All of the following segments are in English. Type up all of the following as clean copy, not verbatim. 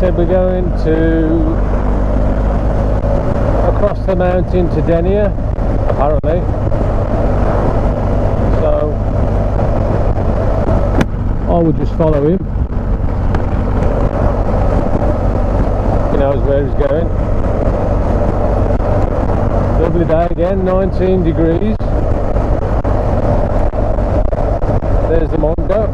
said we're going to across the mountain to Denia, apparently. So I would just follow him. He knows where he's going. Lovely day again, 19 degrees. There's the Mongo.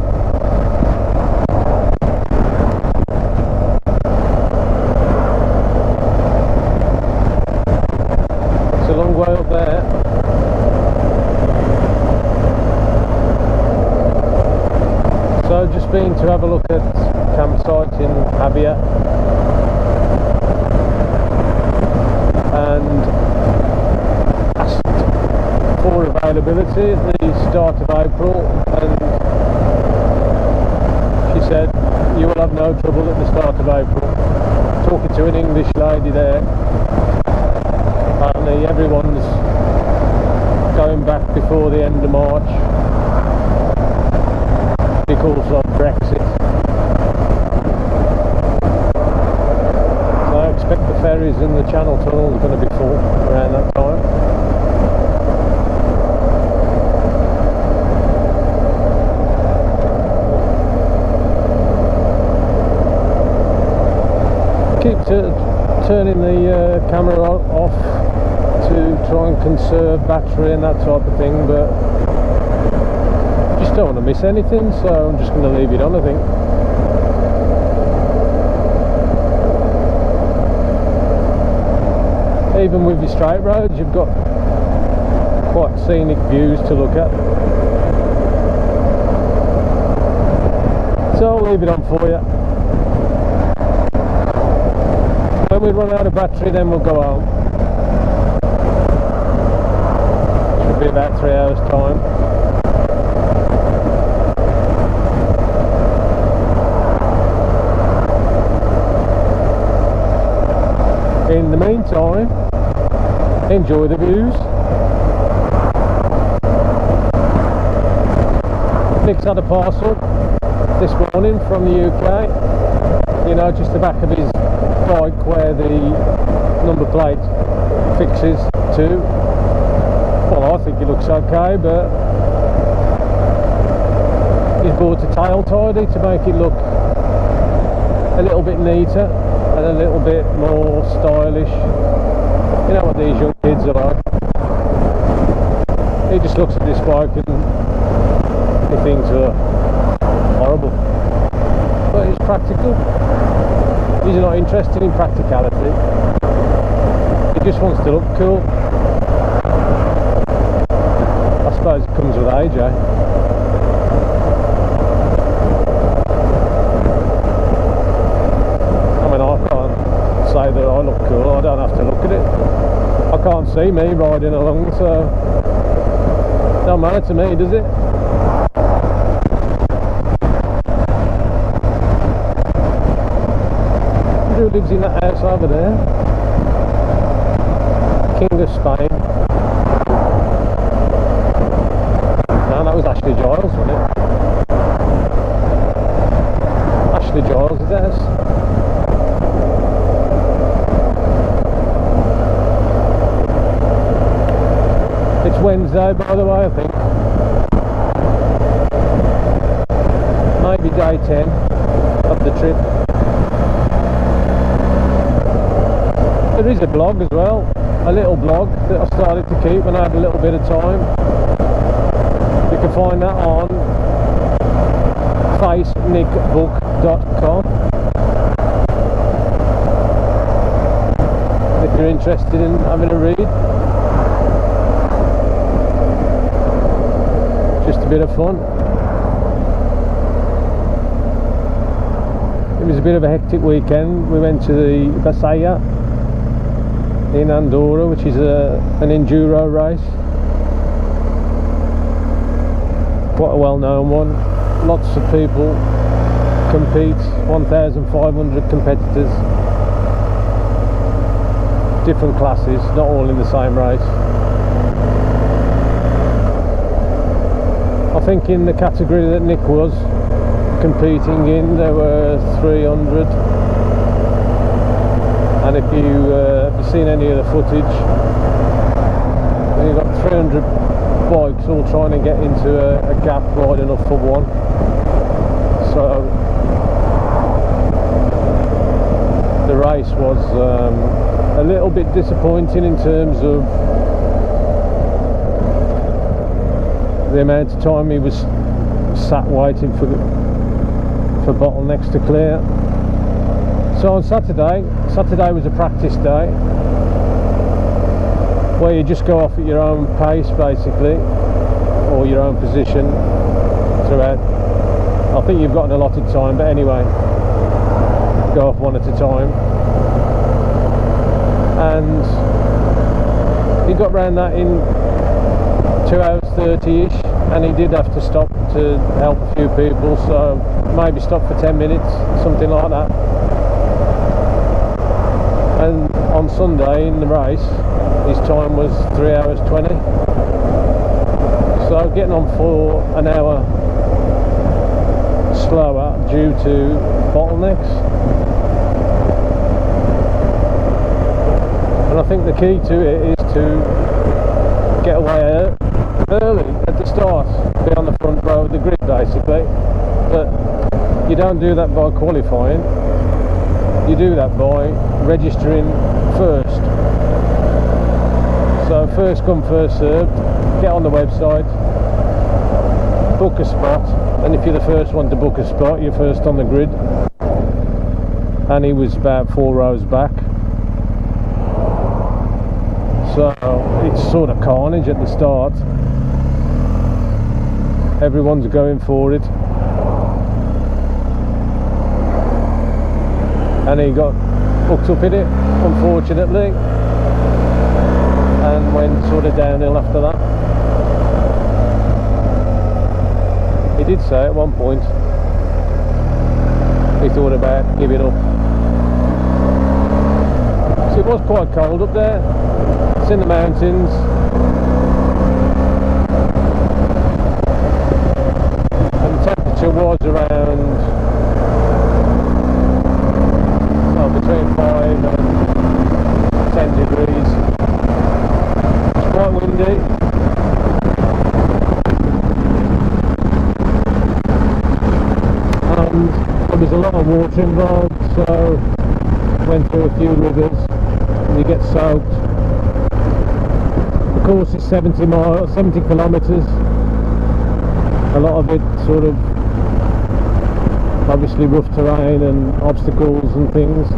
It's a long way up there. So just been to have a look at campsite in Abia, and asked for availability at the start of April, and she said you will have no trouble at the start of April. Talking to an English lady there, apparently everyone's going back before the end of March because of Brexit. So I expect the ferries in the Channel Tunnel are going to be full around that time. Keep turning the camera off to try and conserve battery and that type of thing, but just don't want to miss anything, so I'm just going to leave it on, I think. Even with your straight roads, you've got quite scenic views to look at. So I'll leave it on for you. When we run out of battery, then we'll go home. Should be about 3 hours time. In the meantime, enjoy the views. Nick's had a parcel this morning from the UK. You know, just the back of his bike where the number plate fixes to. Well, I think it looks okay, but he's bought a tail tidy to make it look a little bit neater and a little bit more stylish. You know what these young kids are like. He just looks at this bike and he thinks, horrible. But it's practical. He's not interested in practicality. He just wants to look cool. I suppose it comes with age, eh? I mean, I can't say that I look cool. I don't have to look at it. I can't see me riding along, so it don't matter to me, does it? Who lives in that house over there? King of Spain. No, that was Ashley Giles, wasn't it? Ashley Giles' house. It's Wednesday, by the way, I think. Maybe day 10 of the trip. There is a blog as well, a little blog that I started to keep when I had a little bit of time. You can find that on facenickbook.com if you're interested in having a read. Just a bit of fun. It was a bit of a hectic weekend. We went to the Vall in Andorra, which is an enduro race. Quite a well-known one. Lots of people compete, 1,500 competitors. Different classes, not all in the same race. I think in the category that Nick was competing in, there were 300 And if you've seen any of the footage, you've got 300 bikes all trying to get into a gap wide enough for one. So the race was a little bit disappointing in terms of the amount of time he was sat waiting for bottlenecks to clear. So on Saturday was a practice day where you just go off at your own pace basically, or your own position throughout. I think you've got an allotted time, but anyway, go off one at a time. And he got round that in 2 hours 30ish, and he did have to stop to help a few people, so maybe stop for 10 minutes, something like that. And on Sunday in the race, his time was 3 hours 20. So getting on for an hour slower due to bottlenecks. And I think the key to it is to get away early at the start, be on the front row of the grid basically. But you don't do that by qualifying, you do that by registering first. So first come first served, get on the website, book a spot, and if you're the first one to book a spot, you're first on the grid. And he was about 4 rows back, so it's sort of carnage at the start. Everyone's going for it, and he got hooked up in it, unfortunately, and went sort of downhill after that. He did say at one point he thought about giving up. So it was quite cold up there, it's in the mountains, and the temperature was around between 5 and 10 degrees. It's quite windy. And there was a lot of water involved, so went through a few rivers and you get soaked. The course is 70 kilometres. A lot of it sort of obviously rough terrain and obstacles and things.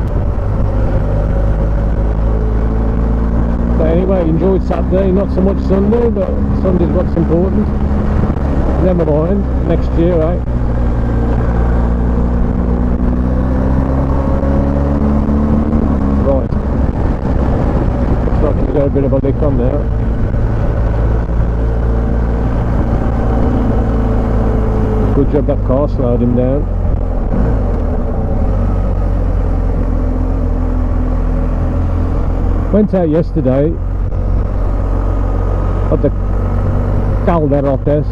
But anyway, enjoyed Saturday, not so much Sunday, but Sunday's what's important. Never mind, next year, right? Right. Looks like we've got a bit of a lick on there. Good job that car slowed him down. Went out yesterday at the Calderotes,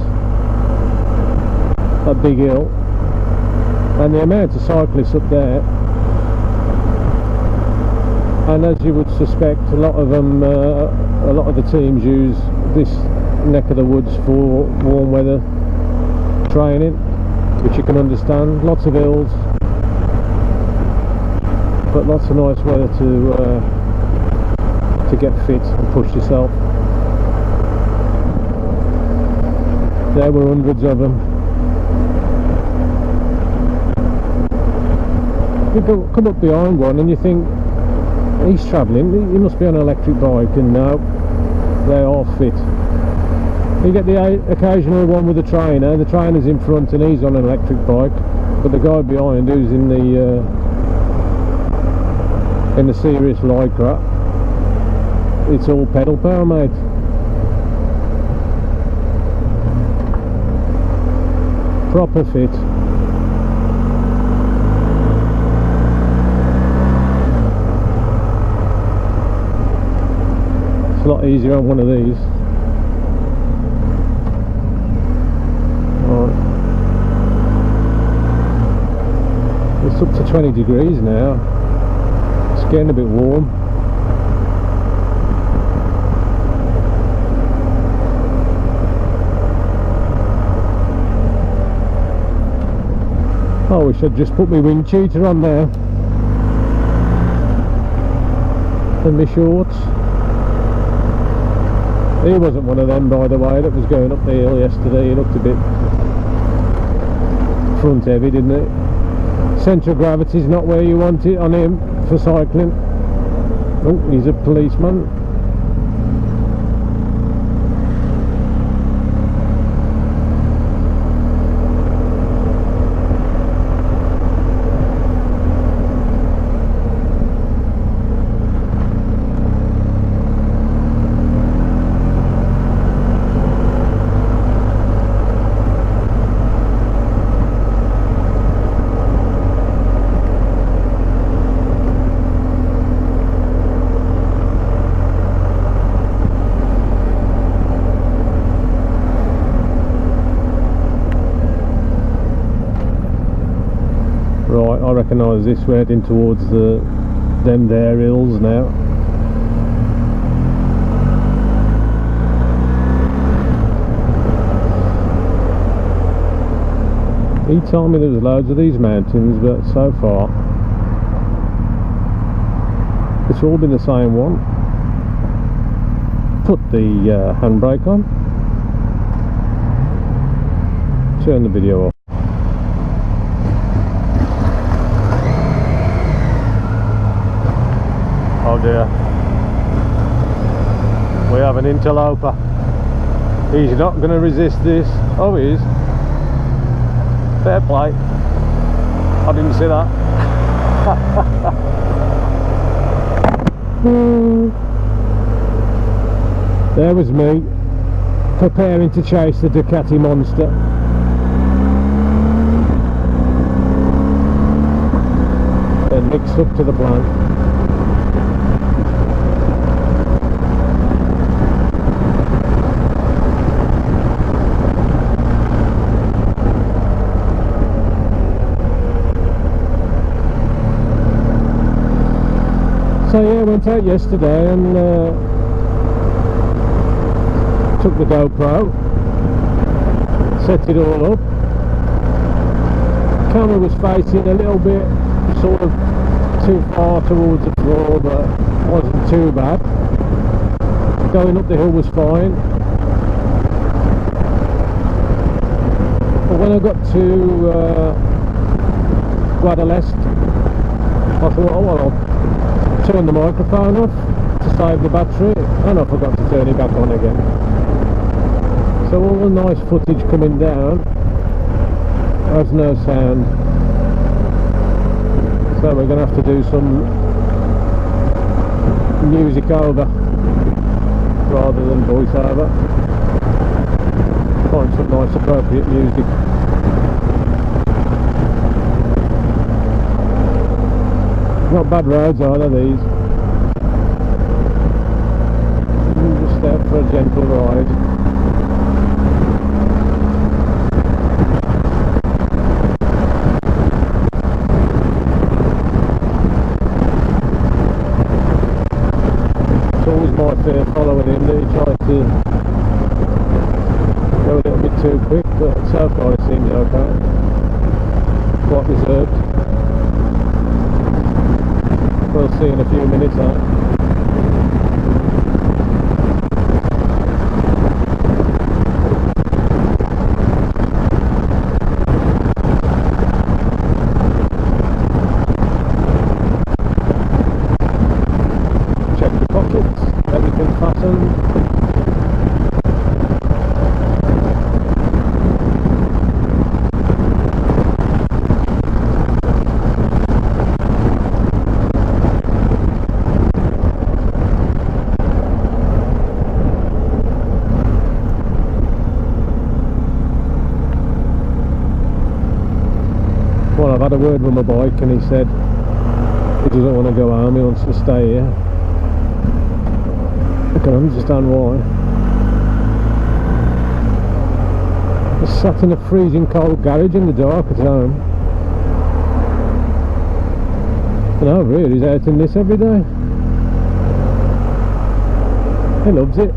that big hill, and the amount of cyclists up there, and as you would suspect, a lot of them, a lot of the teams use this neck of the woods for warm weather training, which you can understand. Lots of hills, but lots of nice weather to get fit and push yourself. There were hundreds of them. You come up behind one and you think, he's travelling, he must be on an electric bike, and no, they are fit. You get the occasional one with the trainer's in front and he's on an electric bike, but the guy behind who's in the serious lycra, it's all pedal power, mate. Proper fit. It's a lot easier on one of these. Right. It's up to 20 degrees now. It's getting a bit warm. I wish I'd just put my wind cheater on there and my shorts. He wasn't one of them, by the way, that was going up the hill yesterday. He looked a bit front heavy, didn't it? Centre of gravity's not where you want it on him for cycling. Oh, he's a policeman. Right, I recognise this, we're heading towards them there hills now. He told me there was loads of these mountains, but so far it's all been the same one. Put the handbrake on, turn the video off. Oh dear, we have an interloper. He's not going to resist this. Oh, he is. Fair play. I didn't see that. There was me preparing to chase the Ducati monster. Then mixed up to the plan. So yeah, I went out yesterday and took the GoPro, set it all up. Camera was facing a little bit sort of too far towards the floor, but wasn't too bad. Going up the hill was fine. But when I got to Guadalest, I thought, oh well, I'll turn the microphone off to save the battery, and I forgot to turn it back on again. So all the nice footage coming down has no sound, so we're going to have to do some music over rather than voice over. Find some nice appropriate music. Not bad roads either, these. Just out for a gentle ride. It's always my fear following him that he tries to go a little bit too quick, but so far it seems okay. Quite reserved. We'll see in a few minutes, check the pockets, everything fastened. Well, I've had a word with my bike and he said he doesn't want to go home, he wants to stay here. I can understand why. I sat in a freezing cold garage in the dark at home. No, really, he's out in this every day. He loves it.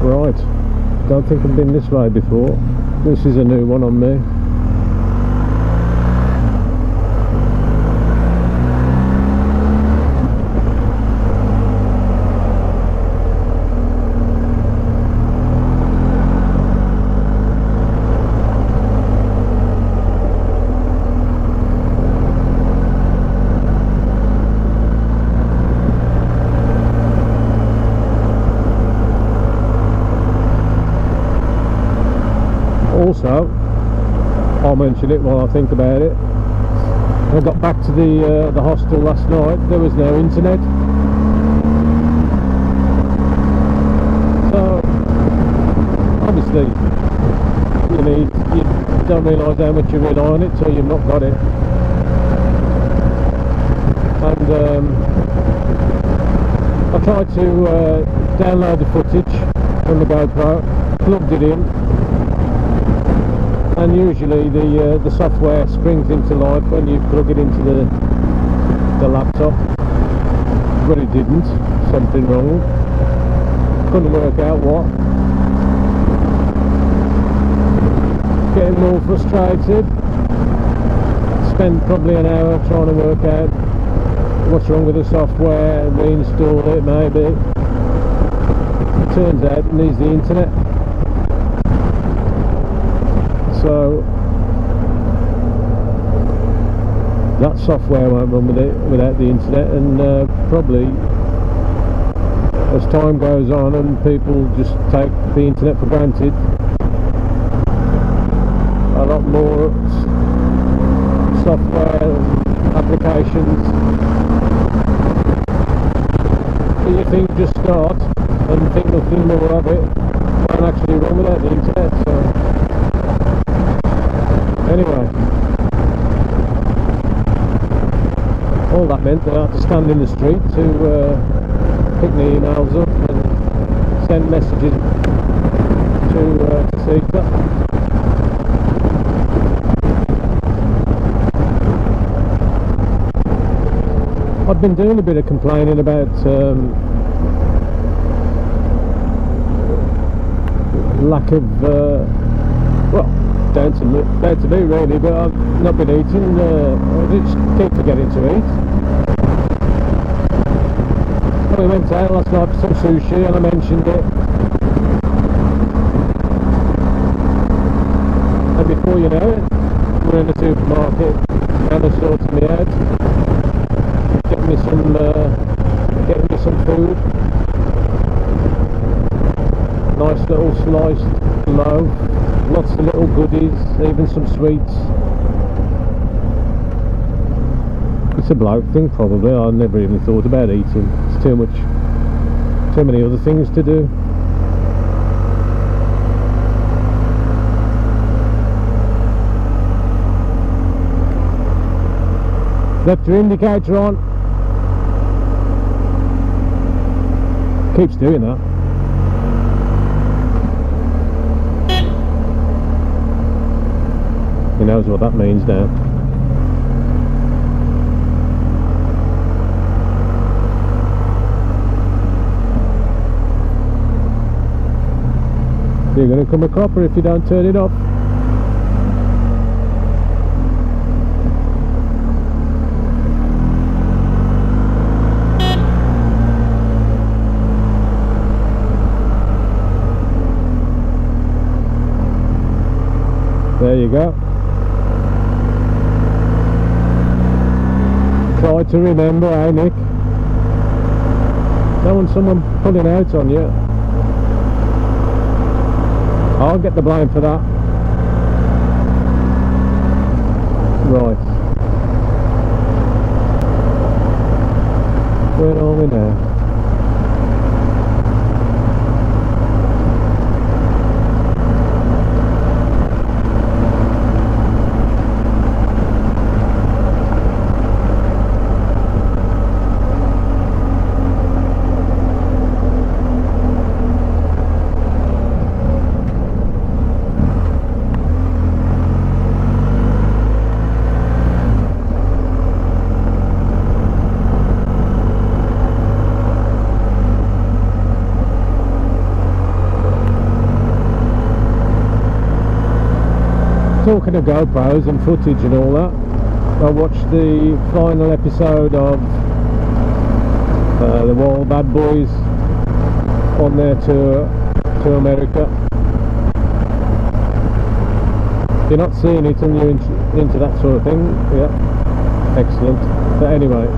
Right, don't think I've been this way before. This is a new one on me. Also, I'll mention it while I think about it. When I got back to the hostel last night, there was no internet. So obviously, you don't realise how much you rely on it till you've not got it. And I tried to download the footage from the GoPro, plugged it in. And usually the software springs into life when you plug it into the laptop, but it didn't. Something wrong. Couldn't work out what. Getting more frustrated. Spent probably an hour trying to work out what's wrong with the software, reinstall it maybe. It turns out it needs the internet. So that software won't run with it without the internet, and probably as time goes on and people just take the internet for granted, a lot more software applications that you think just start and think nothing more of it won't actually run without the internet. So anyway, all that meant that I had to stand in the street to pick the emails up and send messages to Sita. I've been doing a bit of complaining about lack of well, down to me really, but I've not been eating. I just keep forgetting to eat. We went out last night for some sushi and I mentioned it, and before you know it, we're in the supermarket and they're sorting me out, getting me some food. Nice little sliced loaf. Lots of little goodies, even some sweets. It's a bloke thing probably. I never even thought about eating. It's too many other things to do. Left your indicator on. Keeps doing that. He knows what that means now. You're going to come a cropper if you don't turn it off. There you go. Try to remember, eh, Nick? Don't want someone pulling out on you. I'll get the blame for that. Right. Where are we now? talking of GoPros and footage and all that, I watched the final episode of the Vall Bad Boys on their tour to America. You're not seeing it and you're into that sort of thing. Yeah, excellent. But anyway,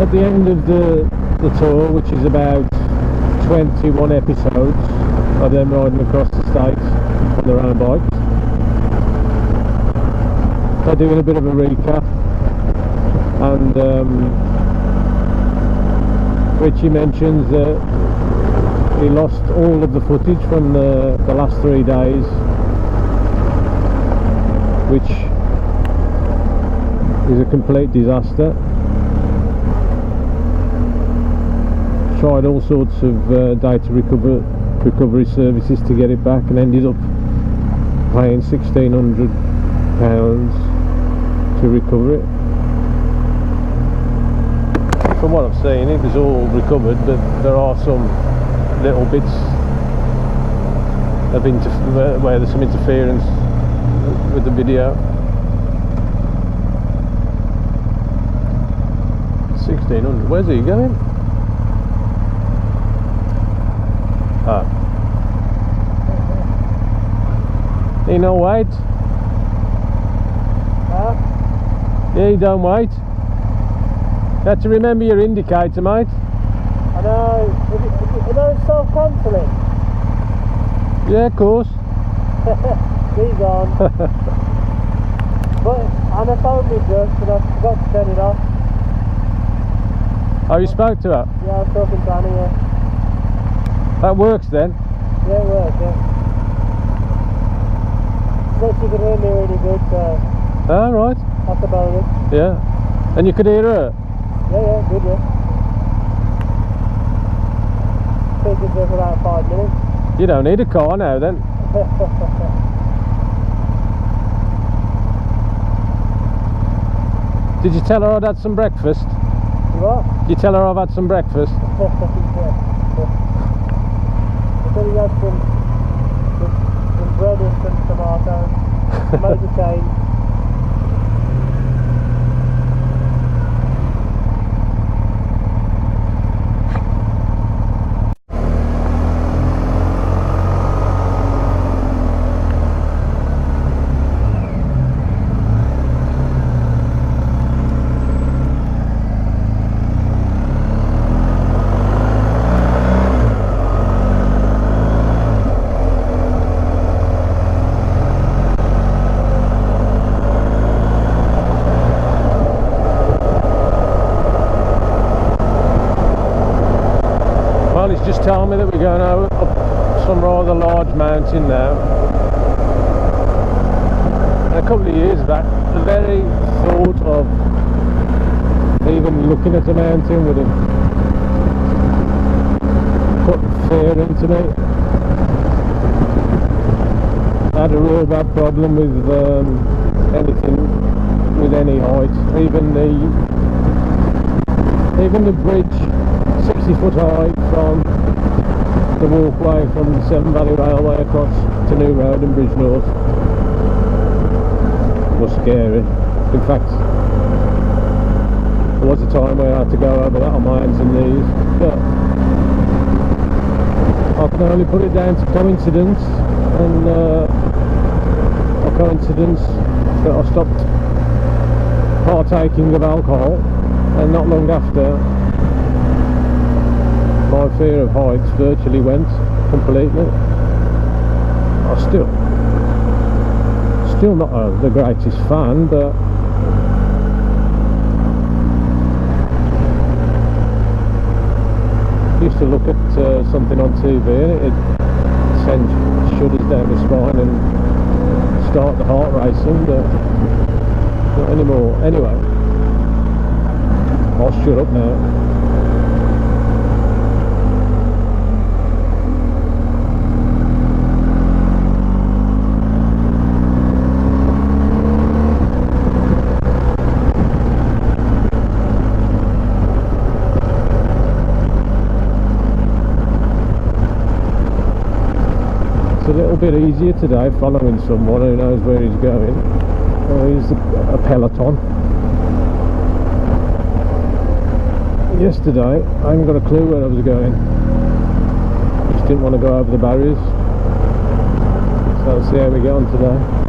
at the end of the tour, which is about 21 episodes of them riding across the states on their own bikes, they're doing a bit of a recap, and Richie mentions that he lost all of the footage from the last 3 days, which is a complete disaster. Tried all sorts of data recovery services to get it back, and ended up paying £1,600 to recover it. From what I've seen, it was all recovered, but there are some little bits of where there's some interference with the video. 1,600. Where's he going? Ah. He no wait. Huh? Yeah, you don't wait. You have to remember your indicator, mate. I know. You know it's self-cancelling. Yeah, of course. He's on. But Anna phoned me just, and I forgot to turn it off. Oh, you spoke to her? Yeah, I was talking to Anna, yeah. That works then? Yeah, it works, yeah. So she could hear me really good, so Ah, right. that's a bonus. Yeah. And you could hear her? Yeah, good, yeah. Speaking to her for about 5 minutes. You don't need a car now then. Did you tell her I'd had some breakfast? What? Did you tell her I've had some breakfast? I said he had some bread and some tomatoes. Made a change. Well, he's just telling me that we're going up some rather large mountain now. And a couple of years back, the very thought of even looking at a mountain would have put fear into me. I had a real bad problem with anything with any height, even the bridge 60 foot high from the walkway from the Severn Valley Railway across to New Road and Bridge North was scary. In fact, there was a time where I had to go over that on my hands and knees, but I can only put it down to coincidence, and a coincidence that I stopped partaking of alcohol, and not long after, my fear of heights virtually went completely. I'm still not the greatest fan, but I used to look at something on TV and it'd send shudders down the spine and start the heart racing, but not anymore. Anyway, I'll shut up now. bit easier today following someone who knows where he's going. He's a peloton. Yesterday I hadn't got a clue where I was going. Just didn't want to go over the barriers. So let's see how we get on today.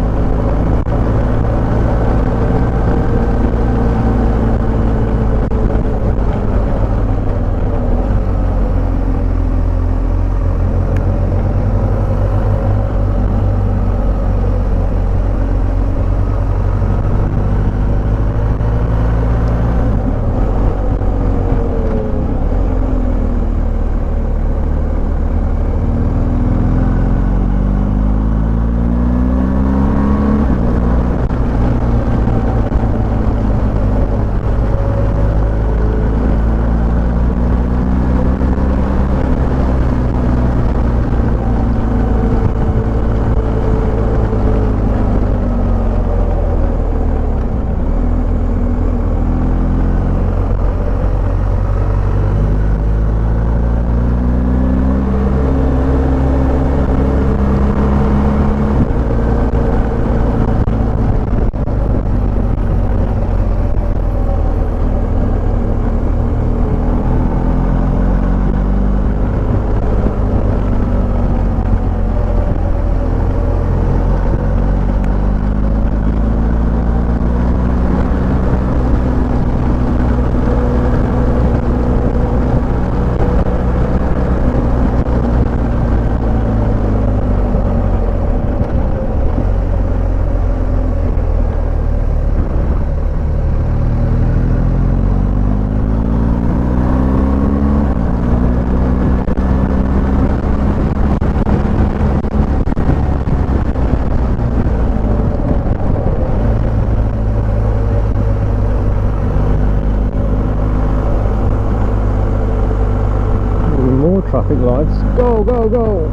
Traffic lights. Go, go, go!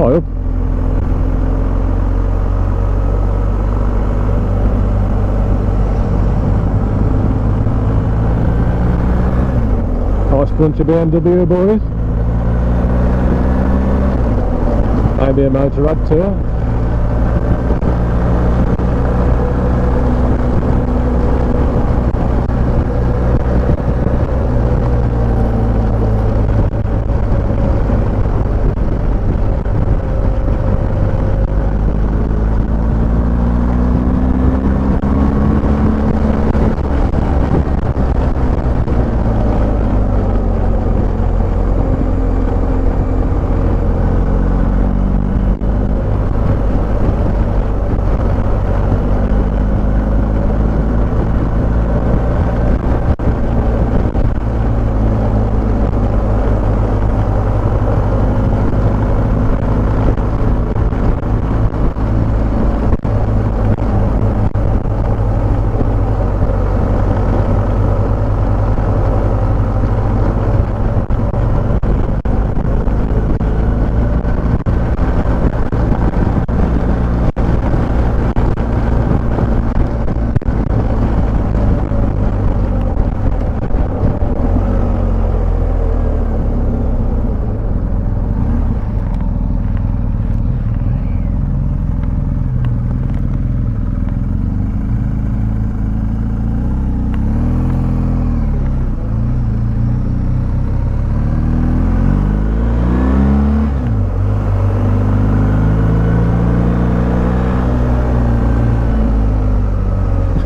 Oh, yep. Nice bunch of BMW boys. Maybe a motorrad too.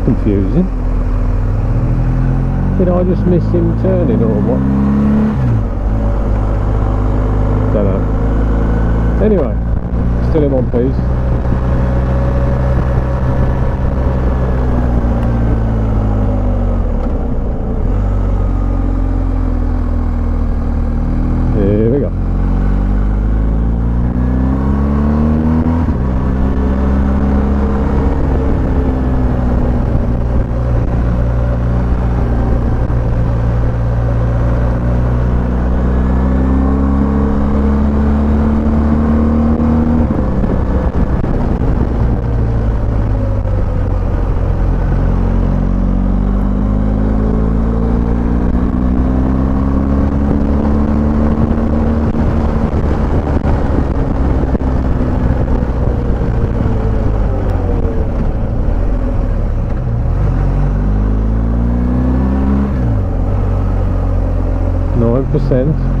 Confusing. Did I just miss him turning or what? Don't know. Anyway, still in one piece. Here we go. 9%.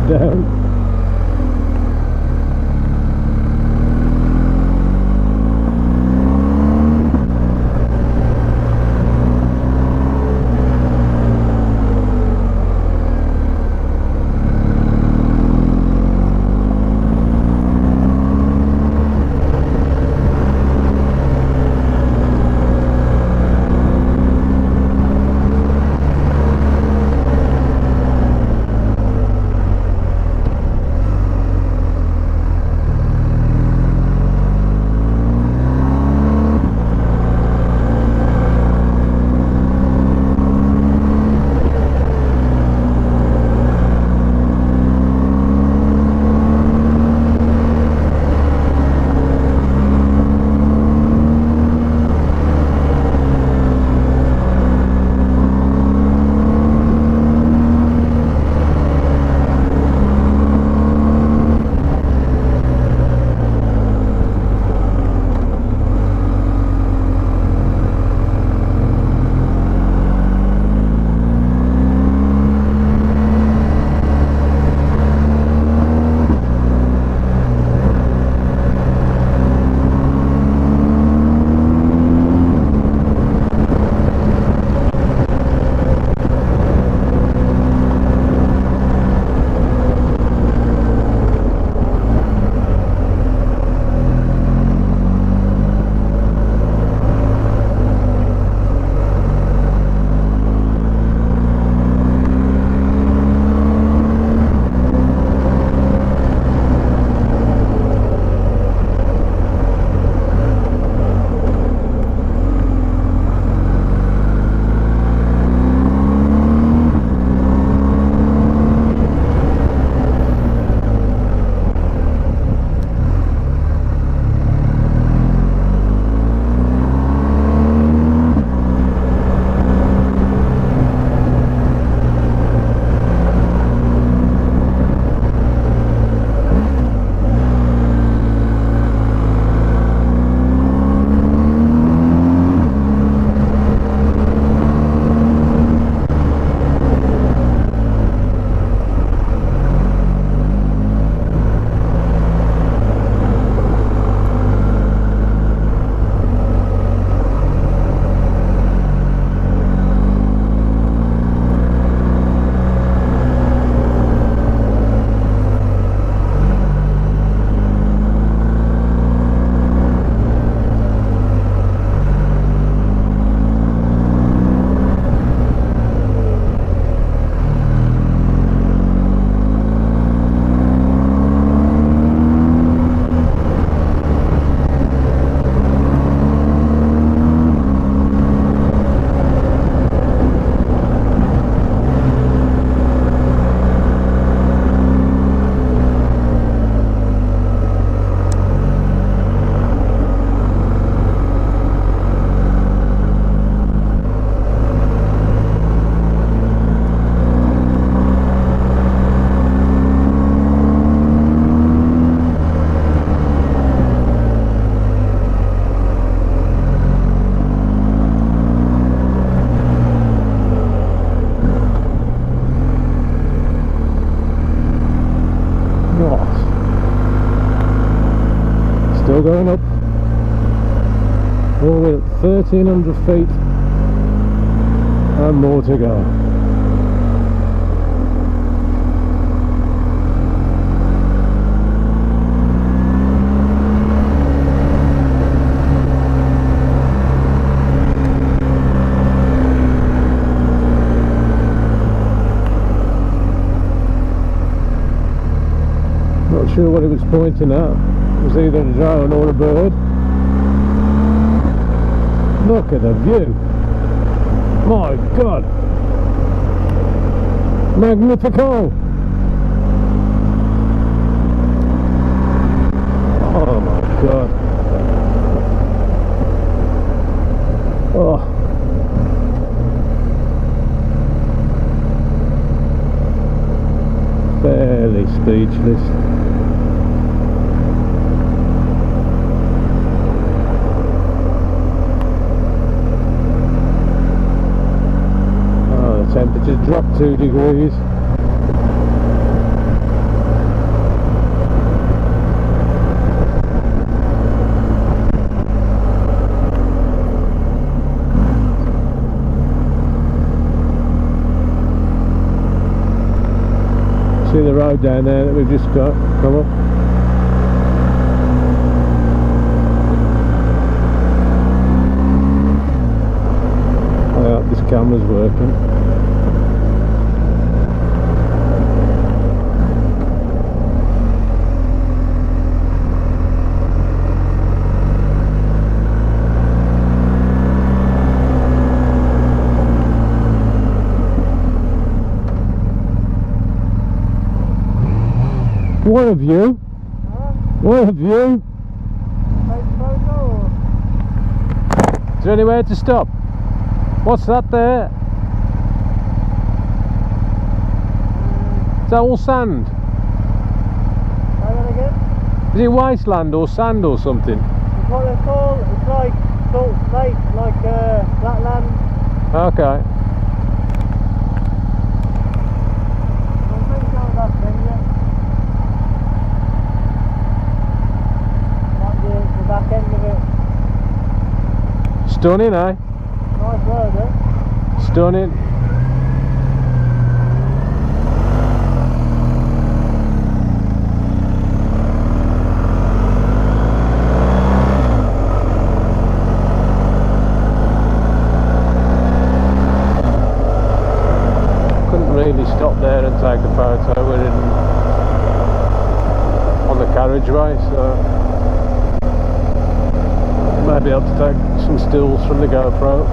Down. Still going up. All the way at 1,300 feet and more to go. Not sure what it was pointing at. It was either a drone or a bird. Look at the view. My God. Magnifico. Oh my God. Oh. Fairly speechless. Oh, the temperature's dropped 2 degrees. See the road down there that we've just got come up. I hope this camera's working. What a view! What a view! Is there anywhere to stop? What's that there? Is that all sand? Is it wasteland or sand or something? It's what they call, it's like salt lake, like flatland. Okay. Back end of it. Stunning, eh? Nice road, eh? Stunning. Couldn't really stop there and take a photo. We're on the carriageway, so maybe able to take some stills from the GoPro.